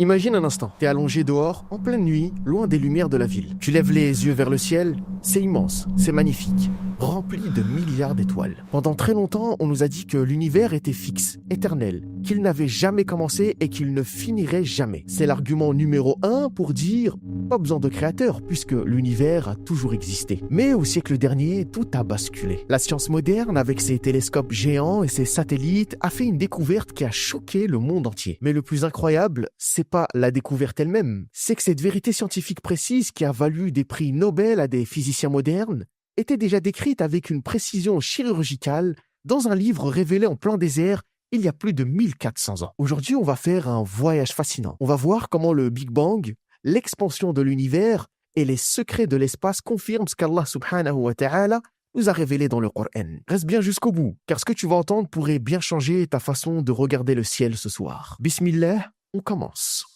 Imagine un instant, t'es allongé dehors, en pleine nuit, loin des lumières de la ville. Tu lèves les yeux vers le ciel, c'est immense, c'est magnifique, rempli de milliards d'étoiles. Pendant très longtemps, on nous a dit que l'univers était fixe, éternel, qu'il n'avait jamais commencé et qu'il ne finirait jamais. C'est l'argument numéro 1 pour dire pas besoin de créateur, puisque l'univers a toujours existé. Mais au siècle dernier, tout a basculé. La science moderne, avec ses télescopes géants et ses satellites, a fait une découverte qui a choqué le monde entier. Mais le plus incroyable, c'est pas la découverte elle-même, c'est que cette vérité scientifique précise qui a valu des prix Nobel à des physiciens modernes était déjà décrite avec une précision chirurgicale dans un livre révélé en plein désert il y a plus de 1400 ans. Aujourd'hui, on va faire un voyage fascinant. On va voir comment le Big Bang, l'expansion de l'univers et les secrets de l'espace confirment ce qu'Allah subhanahu wa ta'ala nous a révélé dans le Coran. Reste bien jusqu'au bout, car ce que tu vas entendre pourrait bien changer ta façon de regarder le ciel ce soir. Bismillah, on commence.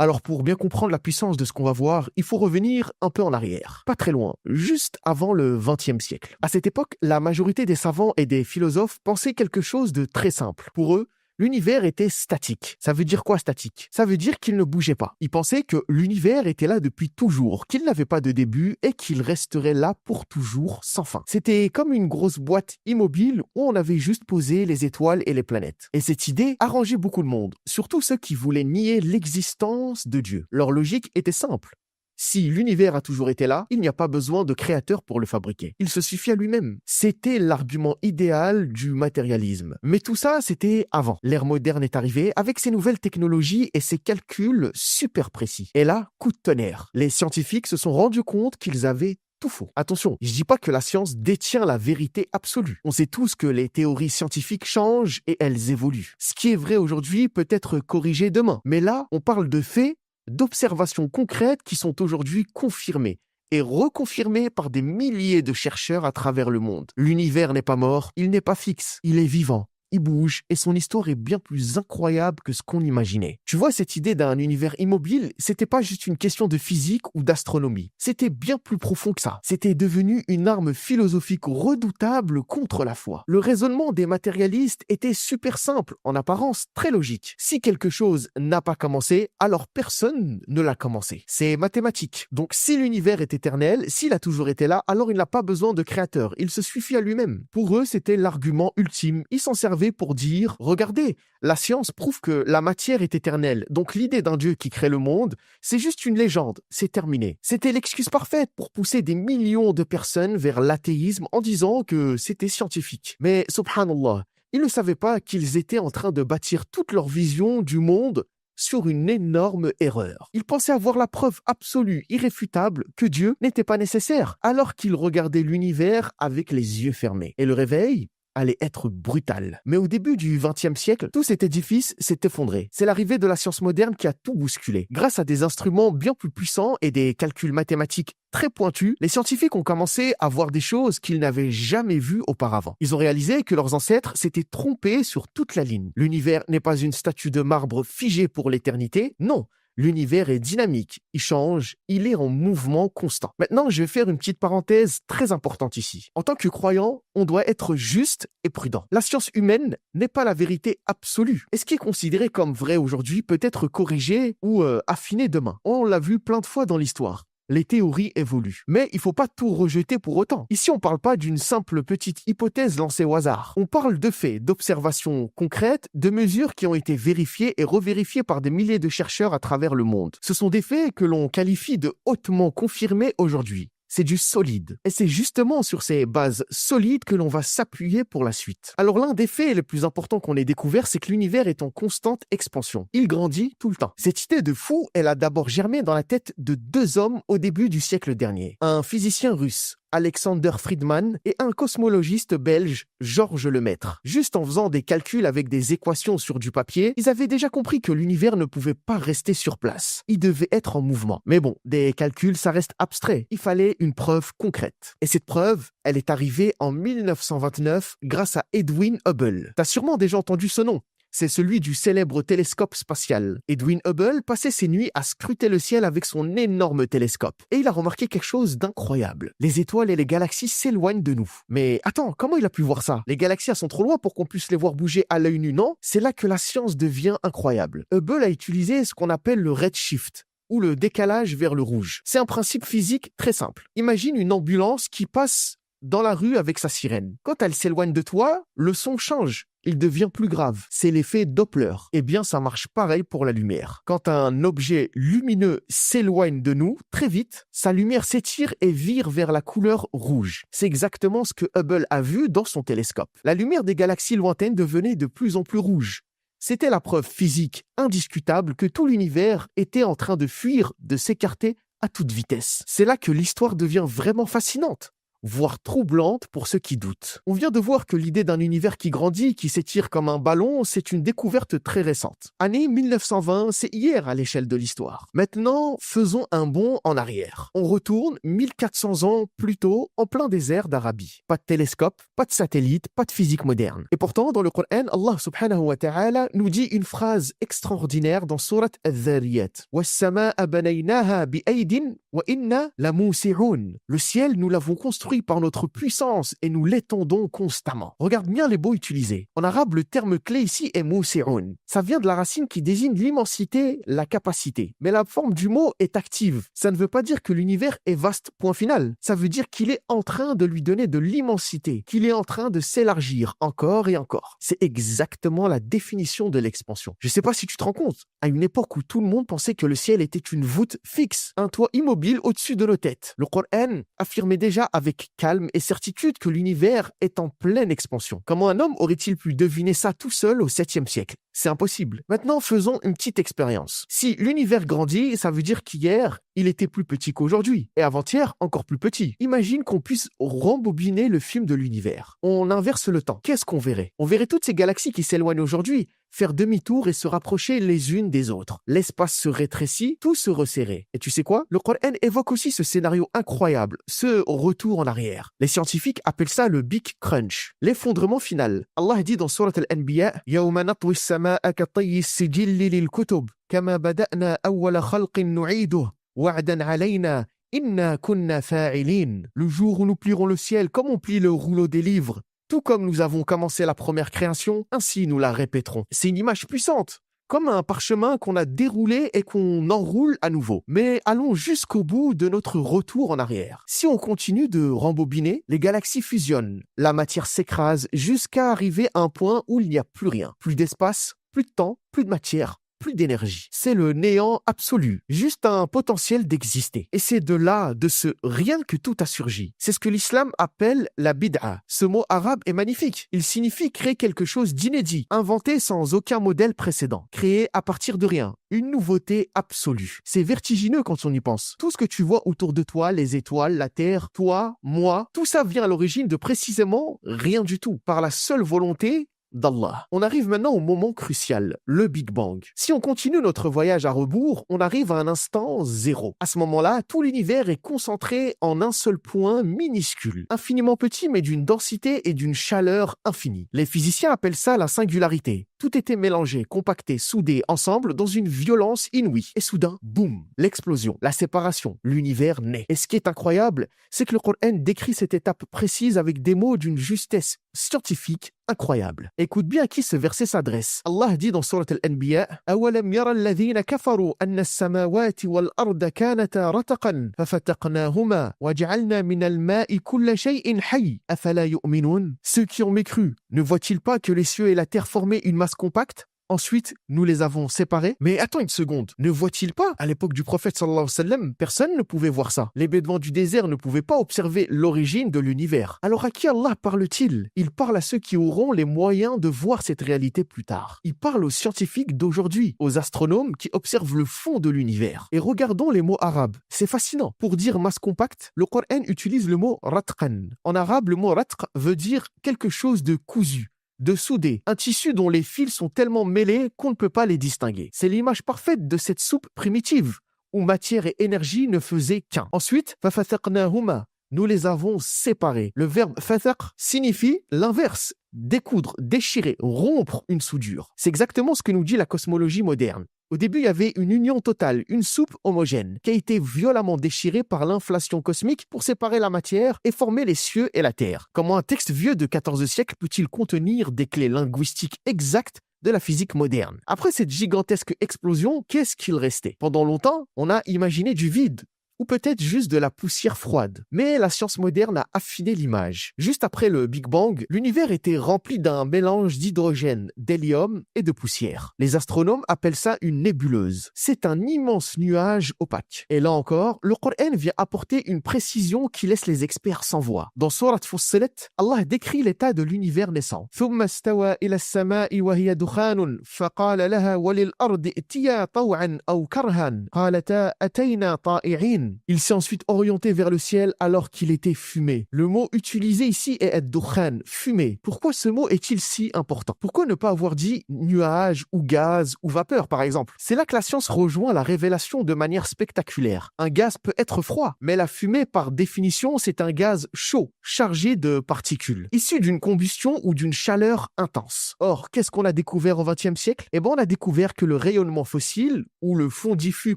Alors pour bien comprendre la puissance de ce qu'on va voir, il faut revenir un peu en arrière, pas très loin, juste avant le XXe siècle. À cette époque, la majorité des savants et des philosophes pensaient quelque chose de très simple. Pour eux, l'univers était statique. Ça veut dire quoi statique? Ça veut dire qu'il ne bougeait pas. Ils pensaient que l'univers était là depuis toujours, qu'il n'avait pas de début et qu'il resterait là pour toujours sans fin. C'était comme une grosse boîte immobile où on avait juste posé les étoiles et les planètes. Et cette idée arrangeait beaucoup de monde, surtout ceux qui voulaient nier l'existence de Dieu. Leur logique était simple. Si l'univers a toujours été là, il n'y a pas besoin de créateur pour le fabriquer. Il se suffit à lui-même. C'était l'argument idéal du matérialisme. Mais tout ça, c'était avant. L'ère moderne est arrivée avec ses nouvelles technologies et ses calculs super précis. Et là, coup de tonnerre. Les scientifiques se sont rendus compte qu'ils avaient tout faux. Attention, je dis pas que la science détient la vérité absolue. On sait tous que les théories scientifiques changent et elles évoluent. Ce qui est vrai aujourd'hui peut être corrigé demain. Mais là, on parle de faits, d'observations concrètes qui sont aujourd'hui confirmées et reconfirmées par des milliers de chercheurs à travers le monde. L'univers n'est pas mort, il n'est pas fixe, il est vivant. Il bouge et son histoire est bien plus incroyable que ce qu'on imaginait. Tu vois, cette idée d'un univers immobile, c'était pas juste une question de physique ou d'astronomie. C'était bien plus profond que ça. C'était devenu une arme philosophique redoutable contre la foi. Le raisonnement des matérialistes était super simple, en apparence très logique. Si quelque chose n'a pas commencé, alors personne ne l'a commencé. C'est mathématique. Donc si l'univers est éternel, s'il a toujours été là, alors il n'a pas besoin de créateur. Il se suffit à lui-même. Pour eux, c'était l'argument ultime. Ils s'en servaient pour dire, regardez, la science prouve que la matière est éternelle, donc l'idée d'un Dieu qui crée le monde, c'est juste une légende, c'est terminé. C'était l'excuse parfaite pour pousser des millions de personnes vers l'athéisme en disant que c'était scientifique. Mais subhanallah, ils ne savaient pas qu'ils étaient en train de bâtir toute leur vision du monde sur une énorme erreur. Ils pensaient avoir la preuve absolue, irréfutable, que Dieu n'était pas nécessaire, alors qu'ils regardaient l'univers avec les yeux fermés. Et le réveil allait être brutal. Mais au début du XXe siècle, tout cet édifice s'est effondré. C'est l'arrivée de la science moderne qui a tout bousculé. Grâce à des instruments bien plus puissants et des calculs mathématiques très pointus, les scientifiques ont commencé à voir des choses qu'ils n'avaient jamais vues auparavant. Ils ont réalisé que leurs ancêtres s'étaient trompés sur toute la ligne. L'univers n'est pas une statue de marbre figée pour l'éternité, non. L'univers est dynamique, il change, il est en mouvement constant. Maintenant, je vais faire une petite parenthèse très importante ici. En tant que croyant, on doit être juste et prudent. La science humaine n'est pas la vérité absolue. Et ce qui est considéré comme vrai aujourd'hui peut être corrigé ou affiné demain. On l'a vu plein de fois dans l'histoire. Les théories évoluent. Mais il ne faut pas tout rejeter pour autant. Ici, on ne parle pas d'une simple petite hypothèse lancée au hasard. On parle de faits, d'observations concrètes, de mesures qui ont été vérifiées et revérifiées par des milliers de chercheurs à travers le monde. Ce sont des faits que l'on qualifie de hautement confirmés aujourd'hui. C'est du solide. Et c'est justement sur ces bases solides que l'on va s'appuyer pour la suite. Alors l'un des faits les plus importants qu'on ait découvert, c'est que l'univers est en constante expansion. Il grandit tout le temps. Cette idée de fou, elle a d'abord germé dans la tête de deux hommes au début du siècle dernier. Un physicien russe, Alexander Friedman, et un cosmologiste belge, Georges Lemaître. Juste en faisant des calculs avec des équations sur du papier, ils avaient déjà compris que l'univers ne pouvait pas rester sur place. Il devait être en mouvement. Mais bon, des calculs, ça reste abstrait. Il fallait une preuve concrète. Et cette preuve, elle est arrivée en 1929 grâce à Edwin Hubble. T'as sûrement déjà entendu ce nom. c'est celui du célèbre télescope spatial. Edwin Hubble passait ses nuits à scruter le ciel avec son énorme télescope. Et il a remarqué quelque chose d'incroyable. Les étoiles et les galaxies s'éloignent de nous. Mais attends, comment il a pu voir ça? Les galaxies elles sont trop loin pour qu'on puisse les voir bouger à l'œil nu, non? C'est là que la science devient incroyable. Hubble a utilisé ce qu'on appelle le redshift, ou le décalage vers le rouge. C'est un principe physique très simple. Imagine une ambulance qui passe dans la rue avec sa sirène. Quand elle s'éloigne de toi, le son change. Il devient plus grave. C'est l'effet Doppler. Eh bien, ça marche pareil pour la lumière. Quand un objet lumineux s'éloigne de nous, très vite, sa lumière s'étire et vire vers la couleur rouge. C'est exactement ce que Hubble a vu dans son télescope. La lumière des galaxies lointaines devenait de plus en plus rouge. C'était la preuve physique indiscutable que tout l'univers était en train de fuir, de s'écarter à toute vitesse. C'est là que l'histoire devient vraiment fascinante, voire troublante pour ceux qui doutent. On vient de voir que l'idée d'un univers qui grandit, qui s'étire comme un ballon, c'est une découverte très récente. Année 1920, c'est hier à l'échelle de l'histoire. Maintenant, faisons un bond en arrière. On retourne 1400 ans plus tôt, en plein désert d'Arabie. Pas de télescope, pas de satellite, pas de physique moderne. Et pourtant, dans le Coran, Allah subhanahu wa ta'ala nous dit une phrase extraordinaire dans Surat Al-Dhariyat. « Was-samaa'a banaynaha bi-aydin wa inna lamusi'un » Le ciel, nous l'avons construit par notre puissance et nous l'étendons constamment. Regarde bien les mots utilisés. En arabe, le terme clé ici est musi'un. Ça vient de la racine qui désigne l'immensité, la capacité. Mais la forme du mot est active. Ça ne veut pas dire que l'univers est vaste, point final. Ça veut dire qu'il est en train de lui donner de l'immensité, qu'il est en train de s'élargir encore et encore. C'est exactement la définition de l'expansion. Je ne sais pas si tu te rends compte, à une époque où tout le monde pensait que le ciel était une voûte fixe, un toit immobile au-dessus de nos têtes. Le Coran affirmait déjà avec calme et certitude que l'univers est en pleine expansion. Comment un homme aurait-il pu deviner ça tout seul au 7e siècle? C'est impossible. Maintenant, faisons une petite expérience. Si l'univers grandit, ça veut dire qu'hier, il était plus petit qu'aujourd'hui. Et avant-hier, encore plus petit. Imagine qu'on puisse rembobiner le film de l'univers. On inverse le temps. Qu'est-ce qu'on verrait? On verrait toutes ces galaxies qui s'éloignent aujourd'hui faire demi-tour et se rapprocher les unes des autres. L'espace se rétrécit, tout se resserrait. Et tu sais quoi? Le Coran évoque aussi ce scénario incroyable, ce retour en arrière. Les scientifiques appellent ça le Big Crunch, l'effondrement final. Allah dit dans Surat Al-Anbiya يَوْمَ نَطْوِي السَّمَاءَ كَطَيِّ السِّجِلِّ لِلْكُتُبِ كَمَا بَدَأْنَا أَوَّلَ خَلْقٍ نُعِيدُهُ وَعْدًا عَلَيْنَا إِنَّا كُنَّا فَاعِلِينَ. Le jour où nous plierons le ciel comme on plie le rouleau des livres, tout comme nous avons commencé la première création, ainsi nous la répéterons. C'est une image puissante, comme un parchemin qu'on a déroulé et qu'on enroule à nouveau. Mais allons jusqu'au bout de notre retour en arrière. Si on continue de rembobiner, les galaxies fusionnent, la matière s'écrase jusqu'à arriver à un point où il n'y a plus rien. Plus d'espace, plus de temps, plus de matière, plus d'énergie. C'est le néant absolu, juste un potentiel d'exister. Et c'est de là, de ce rien que tout a surgi. C'est ce que l'islam appelle la bid'a. Ce mot arabe est magnifique. Il signifie créer quelque chose d'inédit, inventé sans aucun modèle précédent, créé à partir de rien. Une nouveauté absolue. C'est vertigineux quand on y pense. Tout ce que tu vois autour de toi, les étoiles, la terre, toi, moi, tout ça vient à l'origine de précisément rien du tout, par la seule volonté d'Allah. On arrive maintenant au moment crucial, le Big Bang. Si on continue notre voyage à rebours, on arrive à un instant zéro. À ce moment-là, tout l'univers est concentré en un seul point minuscule, infiniment petit mais d'une densité et d'une chaleur infinie. Les physiciens appellent ça la singularité. Tout était mélangé, compacté, soudé ensemble dans une violence inouïe. Et soudain, boum, l'explosion, la séparation, l'univers naît. Et ce qui est incroyable, c'est que le Coran décrit cette étape précise avec des mots d'une justesse scientifique incroyable. Écoute bien à qui ce verset s'adresse. Allah dit dans Surat Al-Anbiya أَوَلَمْ يَرَ الَّذِينَ كَفَرُوا أَنَّ السَّمَاوَاتِ وَالْأَرْضَ كَانَتَا رَتَقًا فَفَتَقْنَاهُمَا وَجَعَلْنَا مِنَ الْمَاءِ كُلَّ شَيْءٍ حَيٍّ أَفَلَا يُؤْمِنُونَ. Ceux qui ont mécru, ne voient-ils pas que les cieux et la terre formaient une masse compacte? Ensuite, nous les avons séparés. Mais attends une seconde, ne voit-il pas? À l'époque du prophète sallallahu alayhi wa sallam, personne ne pouvait voir ça. Les bédouins du désert ne pouvaient pas observer l'origine de l'univers. Alors à qui Allah parle-t-il? Il parle à ceux qui auront les moyens de voir cette réalité plus tard. Il parle aux scientifiques d'aujourd'hui, aux astronomes qui observent le fond de l'univers. Et regardons les mots arabes. C'est fascinant. Pour dire masse compacte, le Coran utilise le mot ratqan. En arabe, le mot ratq veut dire quelque chose de cousu, de soudé, un tissu dont les fils sont tellement mêlés qu'on ne peut pas les distinguer. C'est l'image parfaite de cette soupe primitive, où matière et énergie ne faisaient qu'un. Ensuite, فَفَتَقْنَاهُمَا. nous les avons séparés. Le verbe fathaq signifie l'inverse, découdre, déchirer, rompre une soudure. C'est exactement ce que nous dit la cosmologie moderne. Au début, il y avait une union totale, une soupe homogène, qui a été violemment déchirée par l'inflation cosmique pour séparer la matière et former les cieux et la terre. Comment un texte vieux de 14 siècles peut-il contenir des clés linguistiques exactes de la physique moderne? Après cette gigantesque explosion, qu'est-ce qu'il restait? Pendant longtemps, on a imaginé du vide, ou peut-être juste de la poussière froide. Mais la science moderne a affiné l'image. Juste après le Big Bang, l'univers était rempli d'un mélange d'hydrogène, d'hélium et de poussière. Les astronomes appellent ça une nébuleuse. C'est un immense nuage opaque. Et là encore, le Coran vient apporter une précision qui laisse les experts sans voix. Dans Surat Fussilat, Allah décrit l'état de l'univers naissant. ثم استوى إلى السماء وهي دخان فقال لها وللأرض ائتيا طوعا أو كرها قالتا أتينا طائعين. Il s'est ensuite orienté vers le ciel alors qu'il était fumé. Le mot utilisé ici est dukhan, fumé. Pourquoi ce mot est-il si important? Pourquoi ne pas avoir dit nuage ou gaz ou vapeur par exemple? C'est là que la science rejoint la révélation de manière spectaculaire. Un gaz peut être froid, mais la fumée par définition c'est un gaz chaud, chargé de particules, issu d'une combustion ou d'une chaleur intense. Or, qu'est-ce qu'on a découvert au XXe siècle? Eh bien, on a découvert que le rayonnement fossile ou le fond diffus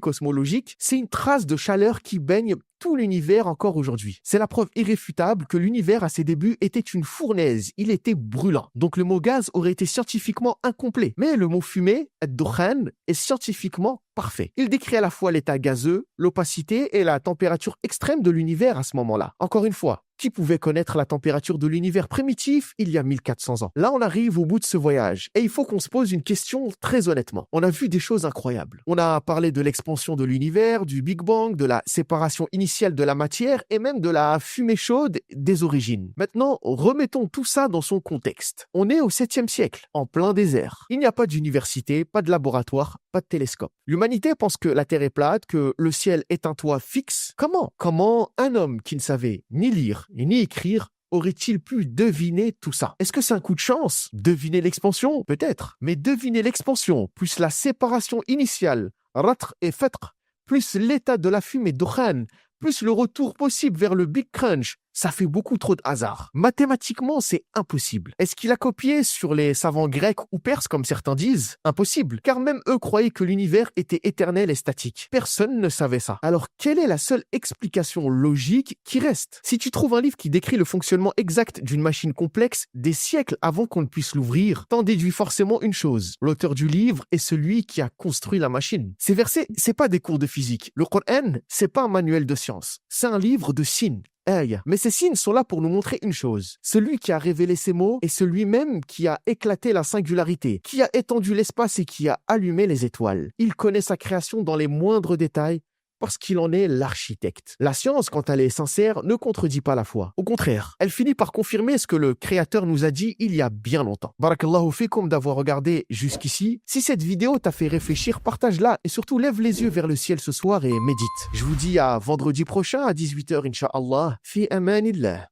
cosmologique, c'est une trace de chaleur qui baigne tout l'univers encore aujourd'hui. C'est la preuve irréfutable que l'univers à ses débuts était une fournaise, il était brûlant. Donc le mot gaz aurait été scientifiquement incomplet. Mais le mot fumée, ad-dukhan, est scientifiquement parfait. Il décrit à la fois l'état gazeux, l'opacité et la température extrême de l'univers à ce moment-là. Encore une fois, qui pouvait connaître la température de l'univers primitif il y a 1400 ans? Là, on arrive au bout de ce voyage et il faut qu'on se pose une question très honnêtement. On a vu des choses incroyables. On a parlé de l'expansion de l'univers, du Big Bang, de la séparation initiale de la matière et même de la fumée chaude des origines. Maintenant, remettons tout ça dans son contexte. On est au 7e siècle, en plein désert. Il n'y a pas d'université, pas de laboratoire, pas de télescope. L'humanité pense que la Terre est plate, que le ciel est un toit fixe. Comment un homme qui ne savait ni lire ni écrire aurait-il pu deviner tout ça? Est-ce que c'est un coup de chance? Deviner l'expansion? Peut-être. Mais deviner l'expansion, plus la séparation initiale, ratr et fatr, plus l'état de la fumée dukhan, plus le retour possible vers le Big Crunch, ça fait beaucoup trop de hasard. Mathématiquement, c'est impossible. Est-ce qu'il a copié sur les savants grecs ou perses, comme certains disent? Impossible, car même eux croyaient que l'univers était éternel et statique. Personne ne savait ça. Alors, quelle est la seule explication logique qui reste? Si tu trouves un livre qui décrit le fonctionnement exact d'une machine complexe des siècles avant qu'on ne puisse l'ouvrir, t'en déduis forcément une chose. L'auteur du livre est celui qui a construit la machine. Ces versets, c'est pas des cours de physique. Le Coran, c'est pas un manuel de science. C'est un livre de signes. Mais ces signes sont là pour nous montrer une chose. Celui qui a révélé ces mots est celui-même qui a éclaté la singularité, qui a étendu l'espace et qui a allumé les étoiles. Il connaît sa création dans les moindres détails parce qu'il en est l'architecte. La science, quand elle est sincère, ne contredit pas la foi. Au contraire, elle finit par confirmer ce que le Créateur nous a dit il y a bien longtemps. Barakallahu fikum d'avoir regardé jusqu'ici. Si cette vidéo t'a fait réfléchir, partage-la et surtout lève les yeux vers le ciel ce soir et médite. Je vous dis à vendredi prochain à 18h, Inch'Allah. Fi amanillah.